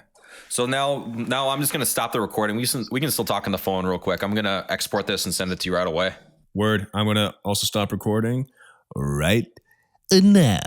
So now I'm just going to stop the recording. We can still talk on the phone real quick. I'm going to export this and send it to you right away. Word. I'm going to also stop recording right now.